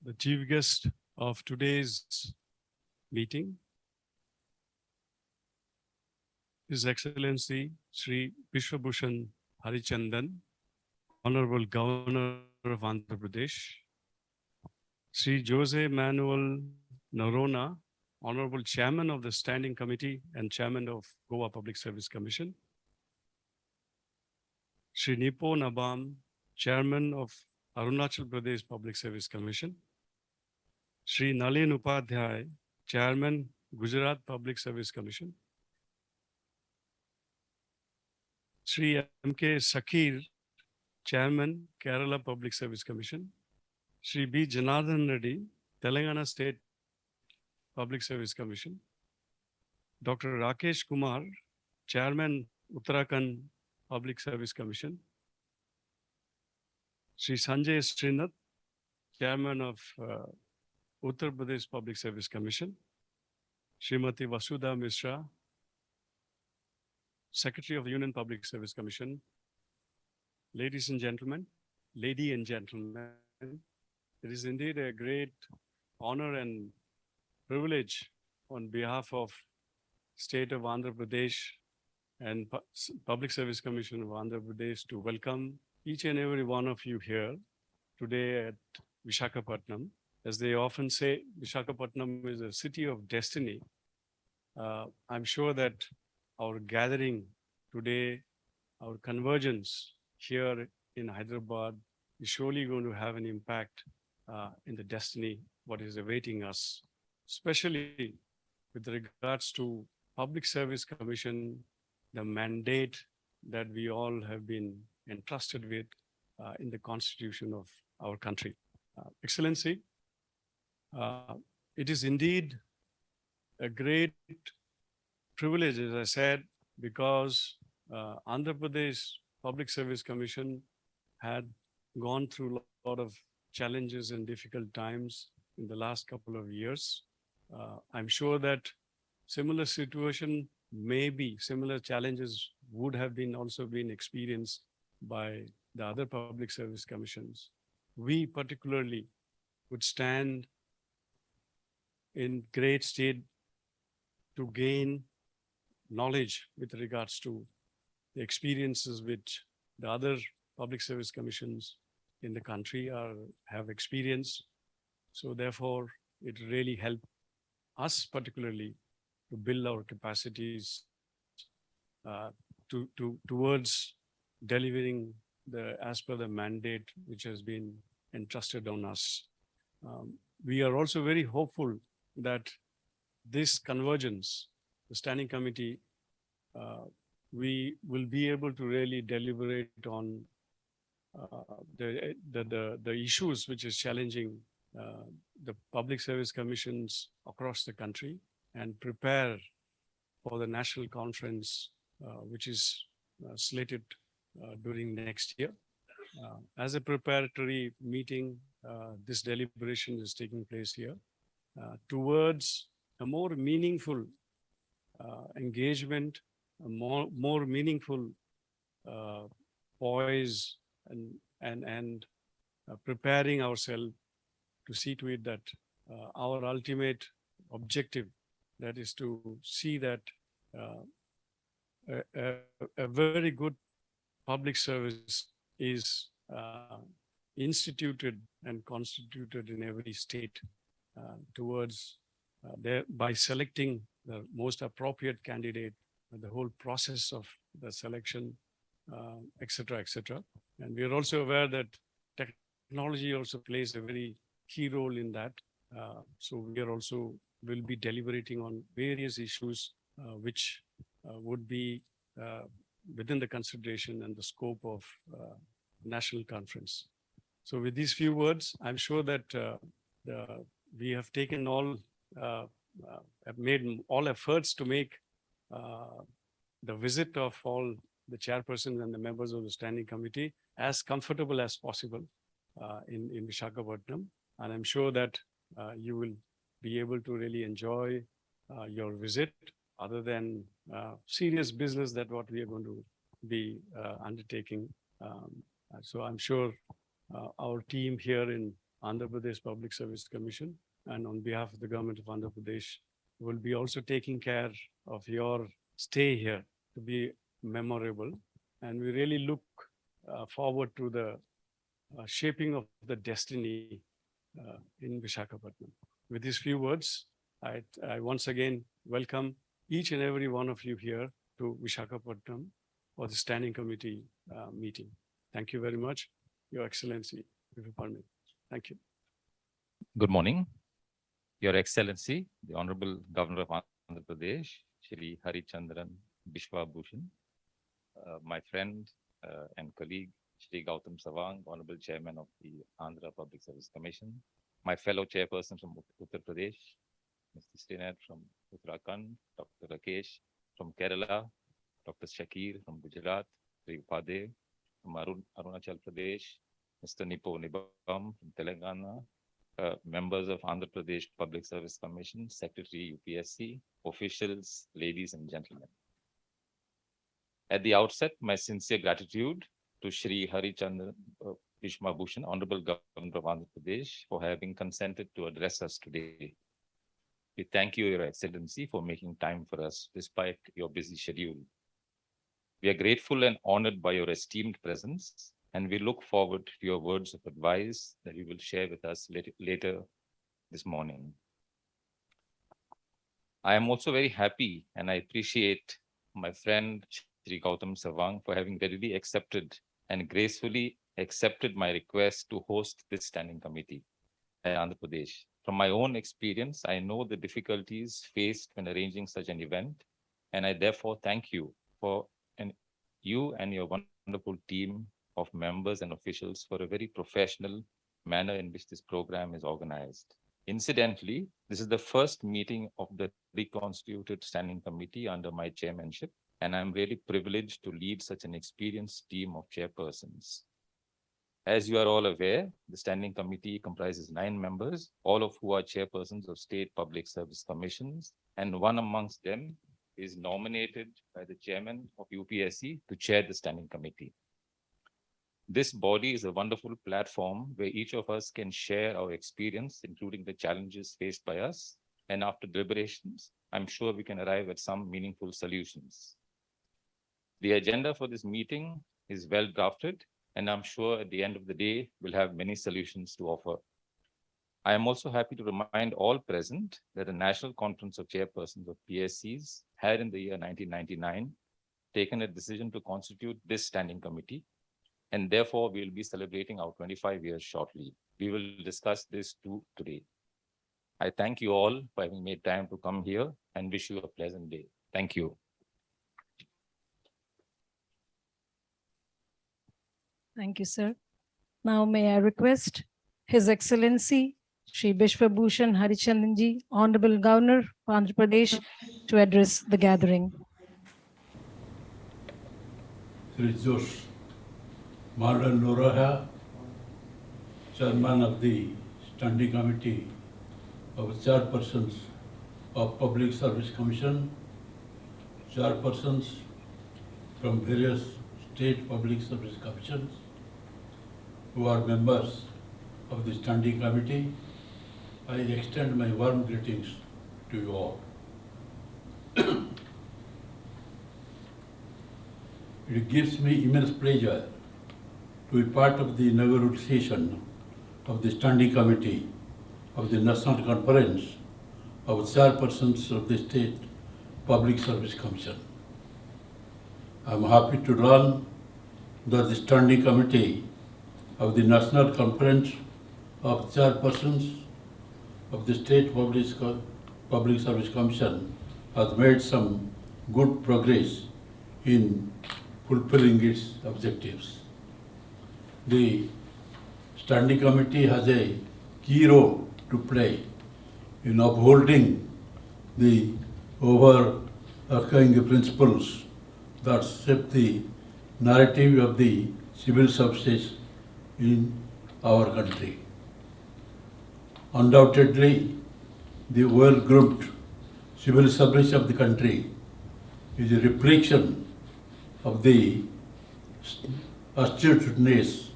The chief guest of today's meeting, His Excellency Sri Biswabhusan Harichandan, Honorable Governor of Andhra Pradesh, Sri Jose Manuel Noronha, Honorable Chairman of the Standing Committee and Chairman of Goa Public Service Commission, Sri Nipo Nabam, Chairman of Arunachal Pradesh Public Service Commission, Sri Nalin Upadhyay, Chairman, Gujarat Public Service Commission, Sri M.K. Sakir, Chairman, Kerala Public Service Commission, Sri B. Janardhan Reddy, Telangana State Public Service Commission, Dr. Rakesh Kumar, Chairman, Uttarakhand Public Service Commission, Sri Sanjay Srinath, Chairman of Uttar Pradesh Public Service Commission, Srimati Vasudha Mishra, Secretary of the Union Public Service Commission, ladies and gentlemen, lady and gentlemen, it is indeed a great honor and privilege on behalf of State of Andhra Pradesh and Public Service Commission of Andhra Pradesh to welcome each and every one of you here today at Visakhapatnam. As they often say, Visakhapatnam is a city of destiny. I'm sure that our gathering today, our convergence here in Hyderabad is surely going to have an impact in the destiny, what is awaiting us, especially with regards to Public Service Commission, the mandate that we all have been entrusted with in the constitution of our country. Excellency, it is indeed a great privilege, as I said, because Andhra Pradesh Public Service Commission had gone through a lot of challenges and difficult times in the last couple of years. I'm sure that similar situation, maybe similar challenges would have been also been experienced by the other public service commissions. We particularly would stand in great state to gain knowledge with regards to the experiences which the other public service commissions in the country have experienced. So therefore, it really helped us particularly to build our capacities towards delivering as per the mandate which has been entrusted on us. We are also very hopeful that this convergence, the standing committee, we will be able to really deliberate on the issues which is challenging the public service commissions across the country and prepare for the national conference which is slated during next year. As a preparatory meeting, this deliberation is taking place here towards a more meaningful engagement, a more meaningful poise and preparing ourselves to see to it that our ultimate objective, that is to see that a very good public service is instituted and constituted in every state towards by selecting the most appropriate candidate, the whole process of the selection, etc., etc. And we are also aware that technology also plays a very key role in that. So we are also will be deliberating on various issues which would be within the consideration and the scope of national conference. So with these few words, I'm sure that we have taken have made all efforts to make the visit of all the chairpersons and the members of the standing committee as comfortable as possible in Visakhapatnam. And I'm sure that you will be able to really enjoy your visit other than serious business that what we are going to be undertaking. So I'm sure our team here in Andhra Pradesh Public Service Commission, and on behalf of the government of Andhra Pradesh, will be also taking care of your stay here to be memorable. And we really look forward to the shaping of the destiny in Visakhapatnam. With these few words, I once again welcome each and every one of you here to Visakhapatnam for the Standing Committee meeting. Thank you very much, Your Excellency, if you permit. Thank you. Good morning, Your Excellency, the Honorable Governor of Andhra Pradesh, Shri Harichandan Biswabhusan, my friend and colleague, Shri Gautam Sawang, Honorable Chairman of the Andhra Public Service Commission, my fellow chairperson from Uttar Pradesh, Mr. Srinath from Uttarakhand, Dr. Rakesh from Kerala, Dr. Shakir from Gujarat, Sri Upade from Arunachal Pradesh, Mr. Nipo Nibam from Telangana, members of Andhra Pradesh Public Service Commission, Secretary UPSC, officials, ladies and gentlemen. At the outset, my sincere gratitude to Shri Harichandan Biswabhusan, Honorable Governor of Andhra Pradesh, for having consented to address us today. We thank you, Your Excellency, for making time for us despite your busy schedule. We are grateful and honored by your esteemed presence, and we look forward to your words of advice that you will share with us later this morning. I am also very happy and I appreciate my friend Shri Gautam Sawang for having readily accepted and gracefully accepted my request to host this standing committee at Andhra Pradesh. From my own experience, I know the difficulties faced when arranging such an event, and I therefore thank you you and your wonderful team of members and officials for a very professional manner in which this program is organized. Incidentally, this is the first meeting of the reconstituted standing committee under my chairmanship, and I'm really privileged to lead such an experienced team of chairpersons. As you are all aware, the standing committee comprises 9 members, all of who are chairpersons of state public service commissions, and one amongst them is nominated by the chairman of UPSC to chair the standing committee. This body is a wonderful platform where each of us can share our experience, including the challenges faced by us. And after deliberations, I'm sure we can arrive at some meaningful solutions. The agenda for this meeting is well drafted, and I'm sure at the end of the day, we'll have many solutions to offer. I am also happy to remind all present that the National Conference of Chairpersons of PSCs had in the year 1999 taken a decision to constitute this standing committee, and therefore we will be celebrating our 25 years shortly. We will discuss this too today. I thank you all for having made time to come here and wish you a pleasant day. Thank you. Thank you, sir. Now may I request His Excellency Shri Biswabhusan Harichandanji, Honorable Governor of Andhra Pradesh, to address the gathering. Shri Josh Manuel Noronha, Chairman of the Standing Committee of Chairpersons of Public Service Commission, Chairpersons from various state public service commissions who are members of the Standing Committee, I extend my warm greetings to you all. It gives me immense pleasure to be part of the inaugural session of the Standing Committee of the National Conference of Chairpersons of the State Public Service Commission. I am happy to learn that the Standing Committee of the National Conference of Chairpersons of the State Public Service Commission has made some good progress in fulfilling its objectives. The Standing Committee has a key role to play in upholding the overarching principles that shape the narrative of the civil services in our country. Undoubtedly, the well-groomed civil service of the country is a reflection of the astuteness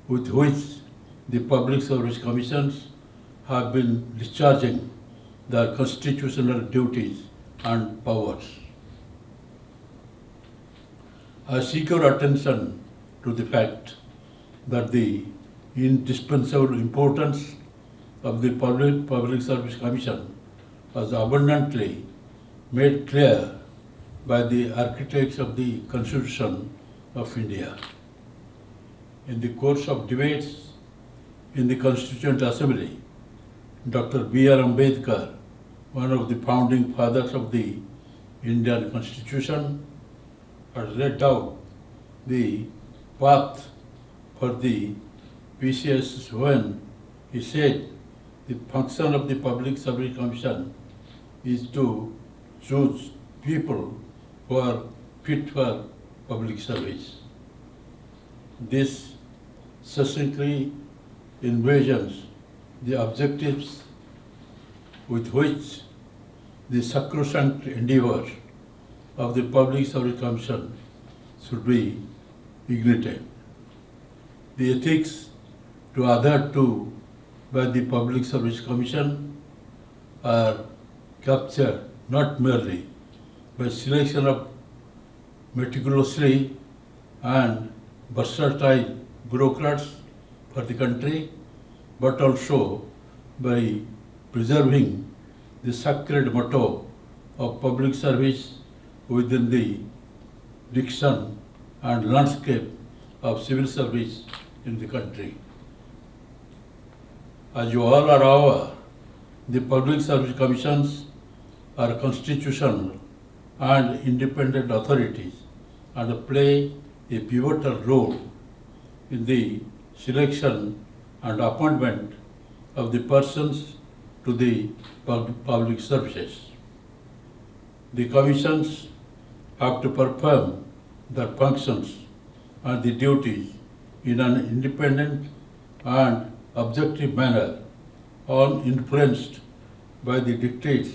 with which the Public Service Commissions have been discharging their constitutional duties and powers. I seek your attention to the fact that the indispensable importance of the Public Service Commission was abundantly made clear by the architects of the Constitution of India. In the course of debates in the Constituent Assembly, Dr. B.R. Ambedkar, one of the founding fathers of the Indian Constitution, had laid out the path for the PSCs when he said the function of the Public Service Commission is to choose people who are fit for public service. This succinctly envisions the objectives with which the sacrosanct endeavor of the Public Service Commission should be ignited. The ethics to adhered to by the Public Service Commission are captured not merely by selection of meticulously and versatile bureaucrats for the country, but also by preserving the sacred motto of public service within the diction and landscape of civil service in the country. As you all are aware, the Public Service Commissions are constitutional and independent authorities and play a pivotal role in the selection and appointment of the persons to the public services. The commissions have to perform their functions and the duties in an independent and objective manner, uninfluenced by the dictates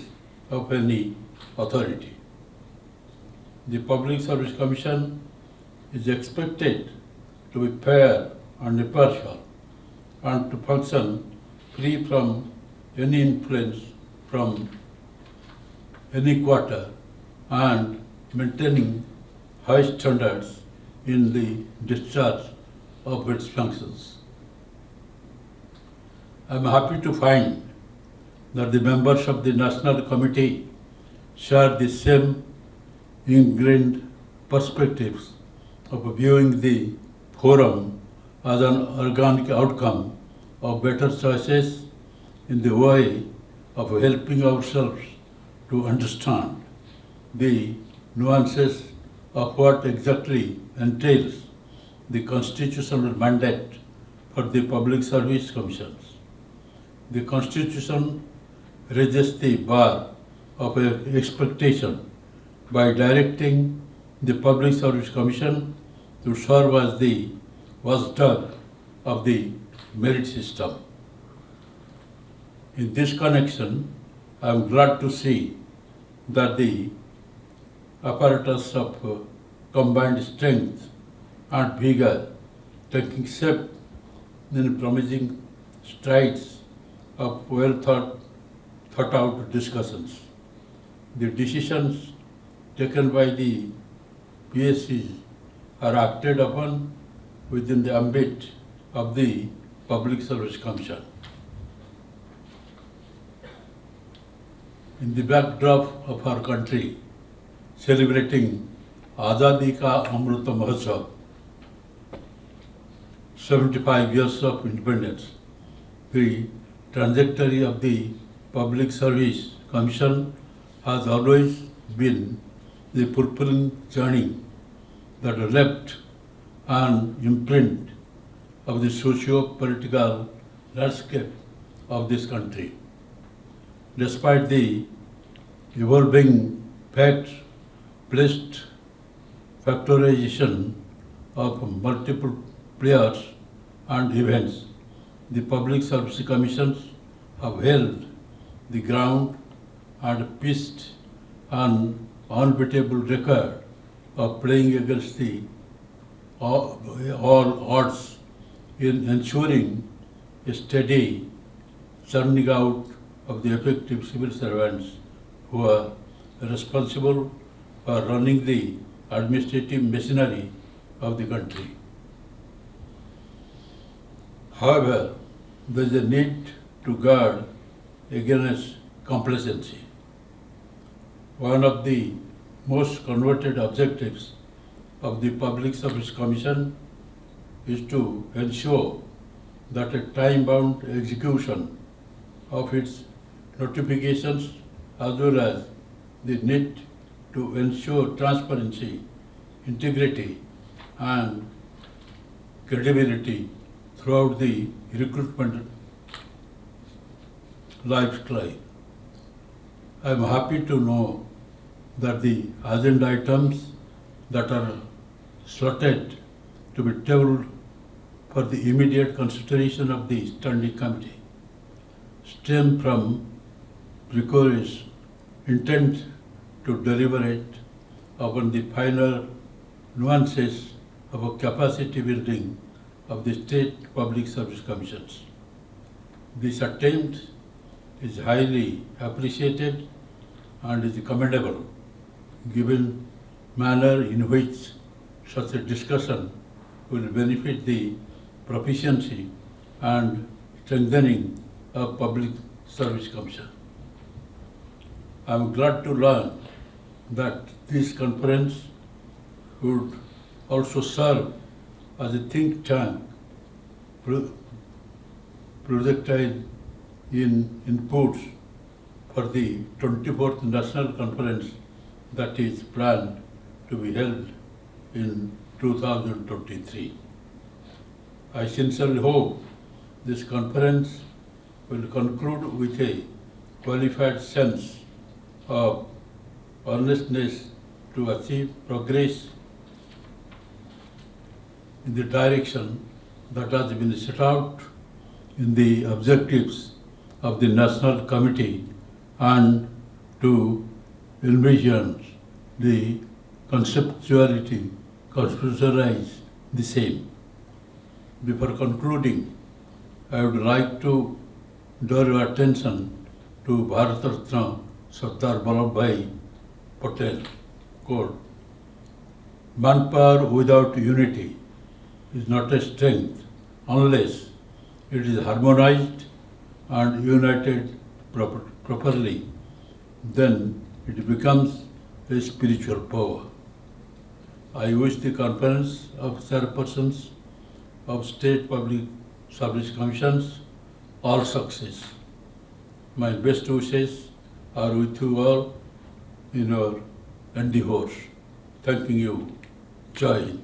of any authority. The Public Service Commission is expected to be fair and impartial and to function free from any influence from any quarter and maintaining high standards in the discharge of its functions. I am happy to find that the members of the National Committee share the same ingrained perspectives of viewing the forum as an organic outcome of better choices in the way of helping ourselves to understand the nuances of what exactly entails the constitutional mandate for the Public Service Commissions. The Constitution raises the bar of expectation by directing the Public Service Commission to serve as the watchdog of the merit system. In this connection, I am glad to see that the apparatus of combined strength and vigor taking shape in promising strides of well thought out discussions. The decisions taken by the PSCs are acted upon within the ambit of the Public Service Commission. In the backdrop of our country celebrating Azadi Ka Amrita Mahotsav, 75 years of independence, the trajectory of the Public Service Commission has always been the fulfilling journey that left an imprint of the socio-political landscape of this country. Despite the evolving fact-placed factorization of multiple players and events, the Public Service Commissions have held the ground and pitched an unbeatable record of playing against the all odds in ensuring a steady churning out of the effective civil servants who are responsible for running the administrative machinery of the country. However, there is a need to guard against complacency. One of the most converted objectives of the Public Service Commission is to ensure that a time-bound execution of its notifications as well as the need to ensure transparency, integrity and credibility throughout the recruitment lifestyle. I am happy to know that the agenda items that are slotted to be tabled for the immediate consideration of the Standing Committee stem from precarious intent to deliberate upon the final nuances of a capacity building of the state public service commissions. This attempt is highly appreciated and is commendable given manner in which such a discussion will benefit the proficiency and strengthening of public service commission. I am glad to learn that this conference would also serve as a think tank projectile in inputs for the 24th National Conference that is planned to be held in 2023. I sincerely hope this conference will conclude with a qualified sense of earnestness to achieve progress in the direction that has been set out in the objectives of the National Committee and to envision the conceptualize the same. Before concluding, I would like to draw your attention to Bharat Ratna Sardar Vallabhbhai Patel quote, "Manpower without unity is not a strength unless it is harmonized and united properly, then it becomes a spiritual power." I wish the Conference of Chairpersons of State Public Service Commissions all success. My best wishes are with you all in your endeavors. Thanking you. Jai Hind.